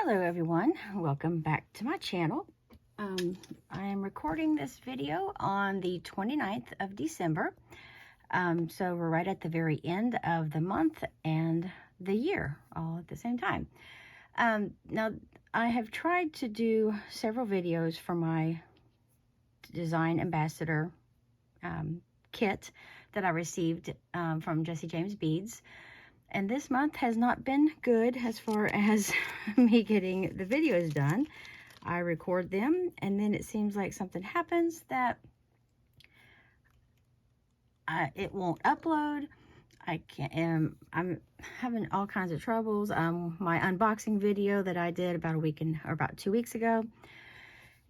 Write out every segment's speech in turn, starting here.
Hello everyone, welcome back to my channel. I am recording this video on the 29th of December. So we're right at the very end of the month and the year all at the same time. Now I have tried to do several videos for my Design Ambassador kit that I received from Jessie James Beads. And this month has not been good as far as me getting the videos done. I record them and then it seems like something happens that it won't upload. I can't, I'm having all kinds of troubles. My unboxing video that I did about about 2 weeks ago,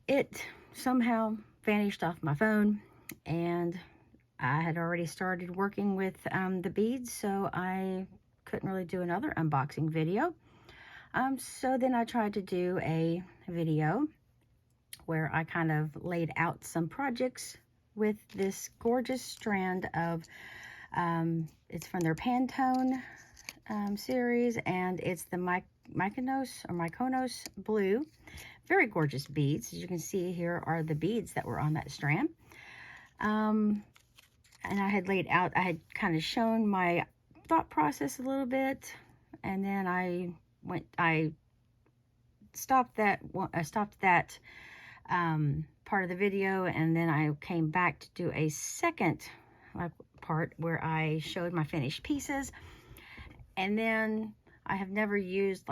it somehow vanished off my phone, and I had already started working with the beads, so I couldn't really do another unboxing video. So then I tried to do a video where I kind of laid out some projects with this gorgeous strand of, it's from their Pantone series, and it's the Mykonos Blue. Very gorgeous beads. As you can see, here are the beads that were on that strand. And I had laid out, I had kind of shown my thought process a little bit, and then I stopped that part of the video, and then I came back to do a second part where I showed my finished pieces. And then I have never used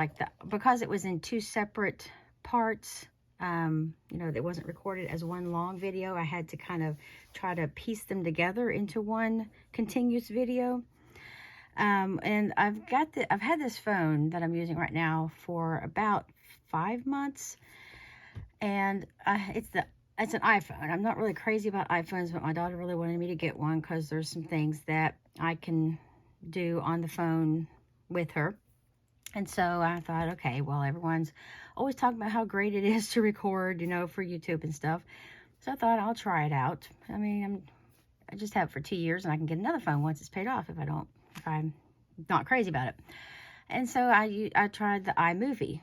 because it was in two separate parts, you know, it wasn't recorded as one long video. I had to kind of try to piece them together into one continuous video. And I've had this phone that I'm using right now for about 5 months, and it's an iPhone. I'm not really crazy about iPhones, but my daughter really wanted me to get one because there's some things that I can do on the phone with her. And so I thought, okay, well, everyone's always talking about how great it is to record, you know, for YouTube and stuff. So I thought I'll try it out. I mean, I just have it for 2 years, and I can get another phone once it's paid off if I'm not crazy about it. And so I tried the iMovie,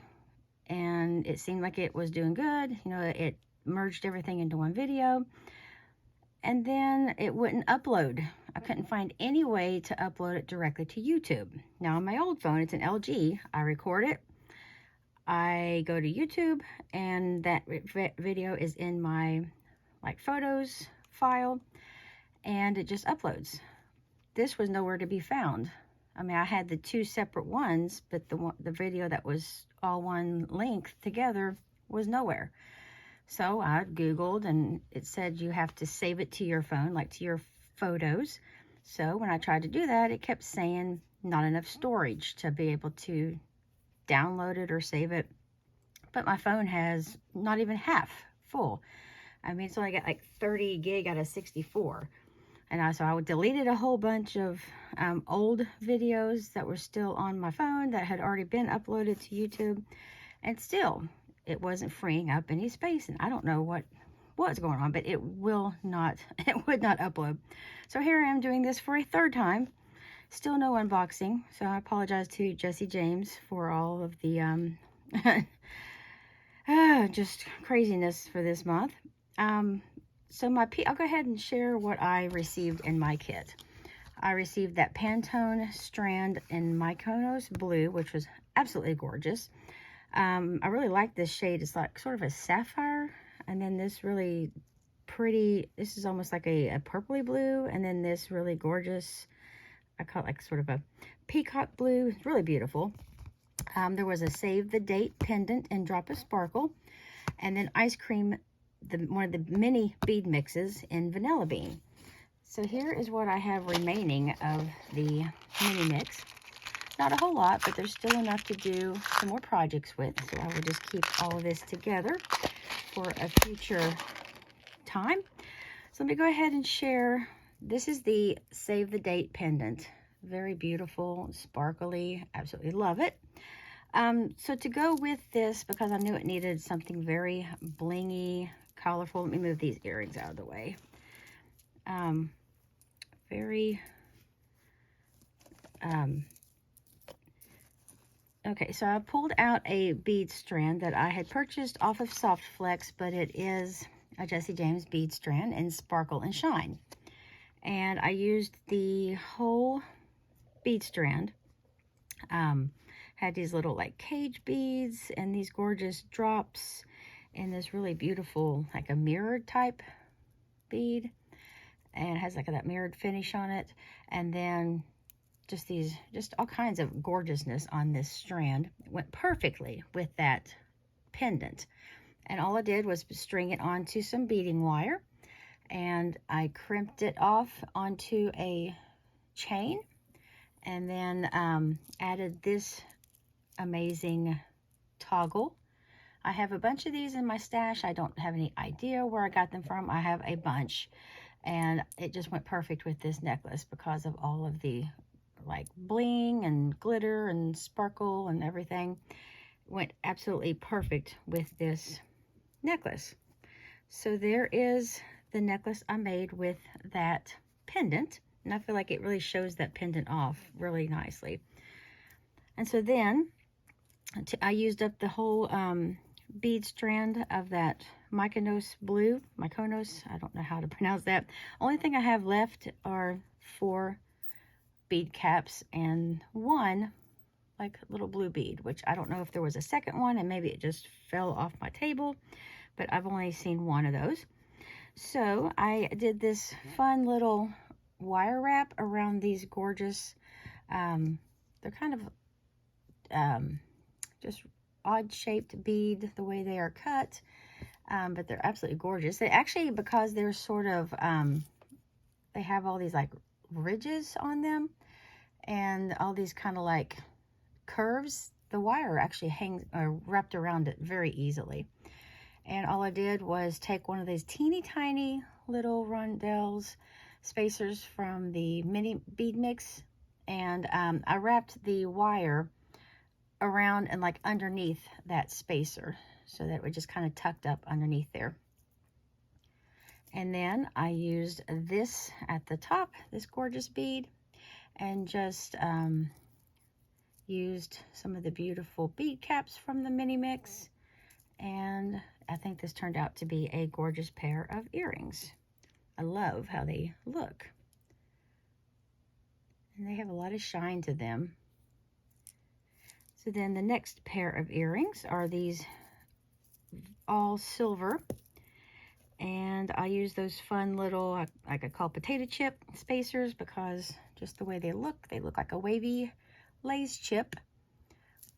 and it seemed like it was doing good. You know, it merged everything into one video, and then it wouldn't upload. I couldn't find any way to upload it directly to YouTube. Now on my old phone, it's an LG, I record it, I go to YouTube, and that video is in my photos file, and it just uploads. This was nowhere to be found. I mean, I had the two separate ones, but the video that was all one length together was nowhere. So I Googled, and it said you have to save it to your phone, like to your photos. So when I tried to do that, it kept saying not enough storage to be able to download it or save it. But my phone has not even half full. I mean, it's only got like 30 gig out of 64. And so I deleted a whole bunch of old videos that were still on my phone that had already been uploaded to YouTube. And still, it wasn't freeing up any space. And I don't know what's going on, but it would not upload. So here I am doing this for a third time. Still no unboxing. So I apologize to Jessie James for all of the just craziness for this month. So I'll go ahead and share what I received in my kit. I received that Pantone strand in Mykonos Blue, which was absolutely gorgeous. I really like this shade. It's like sort of a sapphire, and then this really pretty, this is almost like a purpley blue, and then this really gorgeous, I call it like sort of a peacock blue. It's really beautiful. There was a Save the Date pendant in Drop of Sparkle, and then ice cream, one of the mini bead mixes in Vanilla Bean. So here is what I have remaining of the mini mix. Not a whole lot, but there's still enough to do some more projects with. So I will just keep all of this together for a future time. So let me go ahead and share. This is the Save the Date pendant. Very beautiful, sparkly, absolutely love it. So to go with this, because I knew it needed something very blingy, colorful. Let me move these earrings out of the way. Very Okay, so I pulled out a bead strand that I had purchased off of Soft Flex, but it is a Jessie James bead strand in Sparkle and Shine. And I used the whole bead strand. Had these little like cage beads and these gorgeous drops and this really beautiful like a mirrored type bead, and it has like that mirrored finish on it, and then just all kinds of gorgeousness on this strand. It went perfectly with that pendant, and all I did was string it onto some beading wire, and I crimped it off onto a chain, and then added this amazing toggle. I have a bunch of these in my stash. I don't have any idea where I got them from. I have a bunch, and it just went perfect with this necklace because of all of the like bling and glitter and sparkle and everything. Went absolutely perfect with this necklace. So there is the necklace I made with that pendant, and I feel like it really shows that pendant off really nicely. And so then I used up the whole bead strand of that Mykonos blue. Mykonos, I don't know how to pronounce that. Only thing I have left are 4 bead caps and 1 like little blue bead, which I don't know if there was a second one and maybe it just fell off my table, but I've only seen 1 of those. So I did this fun little wire wrap around these gorgeous, they're kind of just odd shaped bead the way they are cut, but they're absolutely gorgeous. They actually, because they're sort of they have all these like ridges on them and all these kind of like curves, the wire actually hangs wrapped around it very easily. And all I did was take one of these teeny tiny little rondelles spacers from the mini bead mix, and I wrapped the wire around and like underneath that spacer so that it was just kind of tucked up underneath there. And then I used this at the top, this gorgeous bead, and just used some of the beautiful bead caps from the mini mix, and I think this turned out to be a gorgeous pair of earrings. I love how they look, and they have a lot of shine to them. So then the next pair of earrings are these all silver, and I use those fun little, like I call potato chip spacers, because just the way they look like a wavy Lay's chip,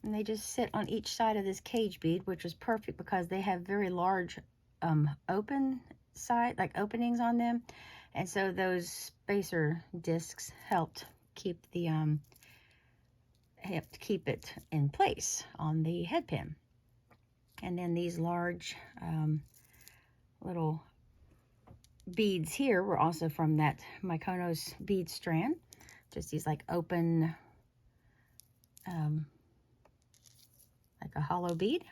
and they just sit on each side of this cage bead, which was perfect because they have very large open side, like openings on them, and so those spacer discs helped keep the keep it in place on the head pin. And then these large little beads here were also from that Mykonos bead strand, just these like open like a hollow bead.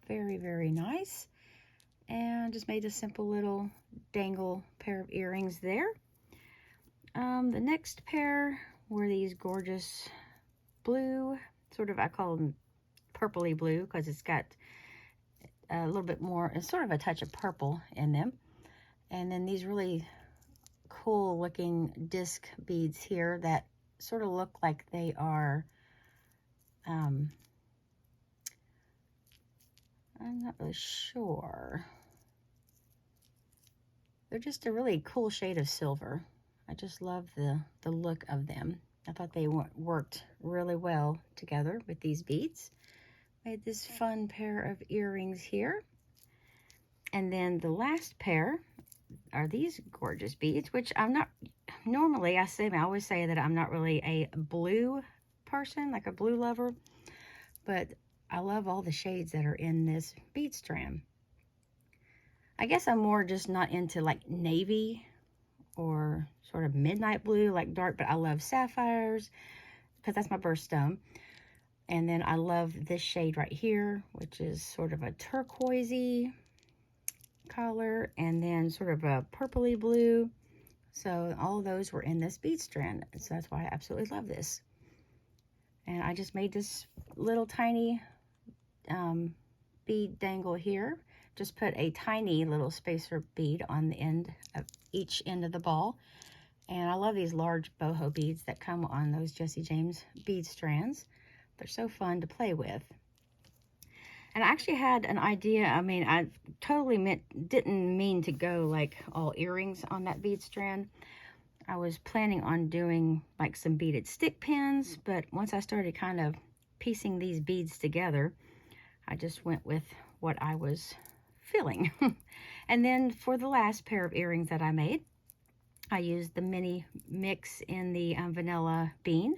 Very, very nice. And just made a simple little dangle pair of earrings there. The next pair were these gorgeous blue, sort of, I call them purpley blue because it's got a little bit more, it's sort of a touch of purple in them. And then these really cool looking disc beads here that sort of look like they are, I'm not really sure. They're just a really cool shade of silver. I just love the look of them. I thought they worked really well together with these beads. Made this fun pair of earrings here. And then the last pair are these gorgeous beads, which I'm not, normally I always say that I'm not really a blue person, like a blue lover, but I love all the shades that are in this bead strand. I guess I'm more just not into like navy or sort of midnight blue, like dark, but I love sapphires because that's my birthstone. And then I love this shade right here, which is sort of a turquoisey color, and then sort of a purpley blue. So all of those were in this bead strand. So that's why I absolutely love this. And I just made this little tiny bead dangle here. Just put a tiny little spacer bead on the end of each end of the ball. And I love these large boho beads that come on those Jessie James bead strands. They're so fun to play with. And I actually had an idea. I mean, I totally didn't mean to go like all earrings on that bead strand. I was planning on doing like some beaded stick pins, but once I started kind of piecing these beads together, I just went with what I was feeling. And then for the last pair of earrings that I made, I used the mini mix in the vanilla bean,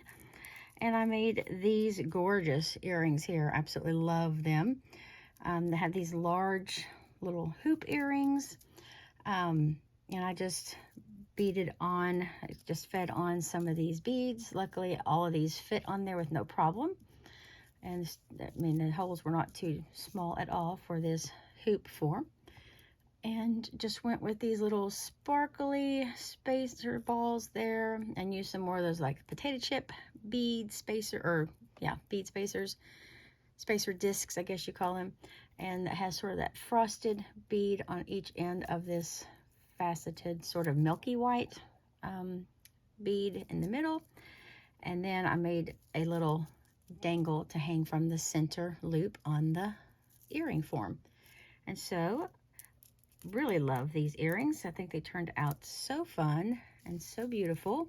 and I made these gorgeous earrings here. I absolutely love them. They have these large little hoop earrings, and I just beaded on, just fed on some of these beads. Luckily, all of these fit on there with no problem. And I mean, the holes were not too small at all for this hoop form. And just went with these little sparkly spacer balls there, and used some more of those like potato chip bead spacer, or yeah, bead spacers, spacer discs, I guess you call them. And it has sort of that frosted bead on each end of this faceted sort of milky white bead in the middle. And then I made a little dangle to hang from the center loop on the earring form. And so really love these earrings. I think they turned out so fun and so beautiful.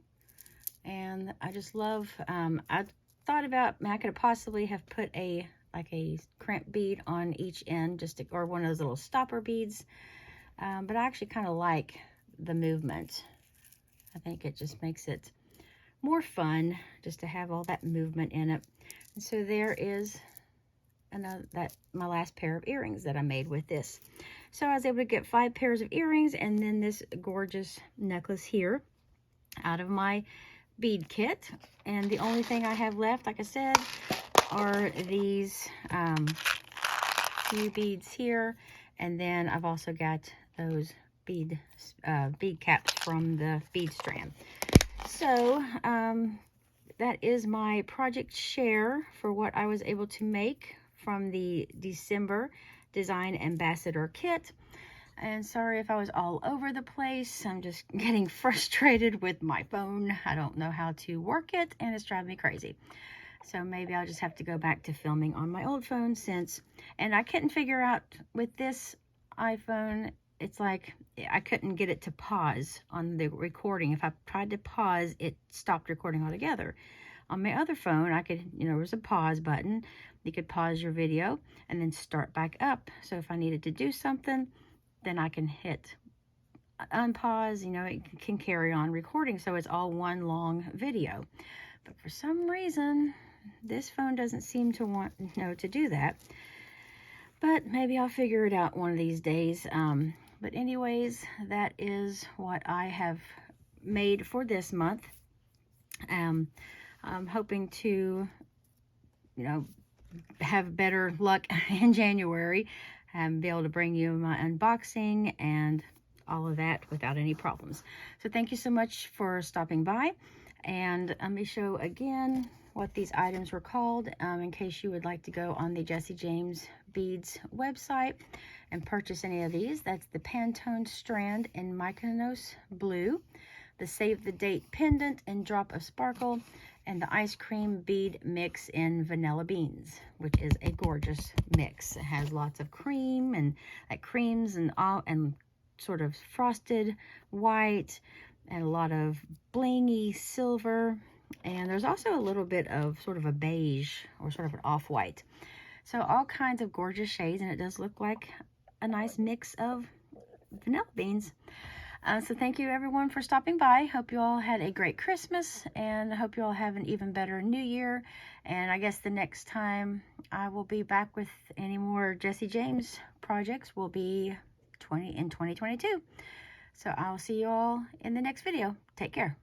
And I just love, I thought about, I could possibly have put a crimp bead on each end, or one of those little stopper beads. But I actually kind of like the movement. I think it just makes it more fun just to have all that movement in it. And so there is my last pair of earrings that I made with this. So I was able to get 5 pairs of earrings and then this gorgeous necklace here out of my bead kit. And the only thing I have left, like I said, are these few beads here. And then I've also got those bead caps from the bead strand. So that is my project share for what I was able to make from the December Design Ambassador Kit. And sorry if I was all over the place. I'm just getting frustrated with my phone. I don't know how to work it, and it's driving me crazy. So maybe I'll just have to go back to filming on my old phone and I couldn't figure out with this iPhone, it's like I couldn't get it to pause on the recording. If I tried to pause, it stopped recording altogether. On my other phone, I could, there was a pause button. You could pause your video and then start back up. So if I needed to do something, then I can hit unpause, it can carry on recording. So it's all one long video. But for some reason, this phone doesn't seem to want to do that. But maybe I'll figure it out one of these days. But anyways, that is what I have made for this month. I'm hoping to, have better luck in January and be able to bring you my unboxing and all of that without any problems. So thank you so much for stopping by. And let me show again what these items were called in case you would like to go on the Jessie James Beads website and purchase any of these. That's the Pantone strand in Mykonos blue, the Save the Date pendant in Drop of Sparkle, and the ice cream bead mix in Vanilla Beans, which is a gorgeous mix. It has lots of cream and creams and sort of frosted white and a lot of blingy silver. And there's also a little bit of sort of a beige or sort of an off-white. So all kinds of gorgeous shades, and it does look like a nice mix of vanilla beans. So thank you everyone for stopping by. Hope you all had a great Christmas, and I hope you all have an even better New Year. And I guess the next time I will be back with any more Jessie James projects will be in 2022. So I'll see you all in the next video. Take care.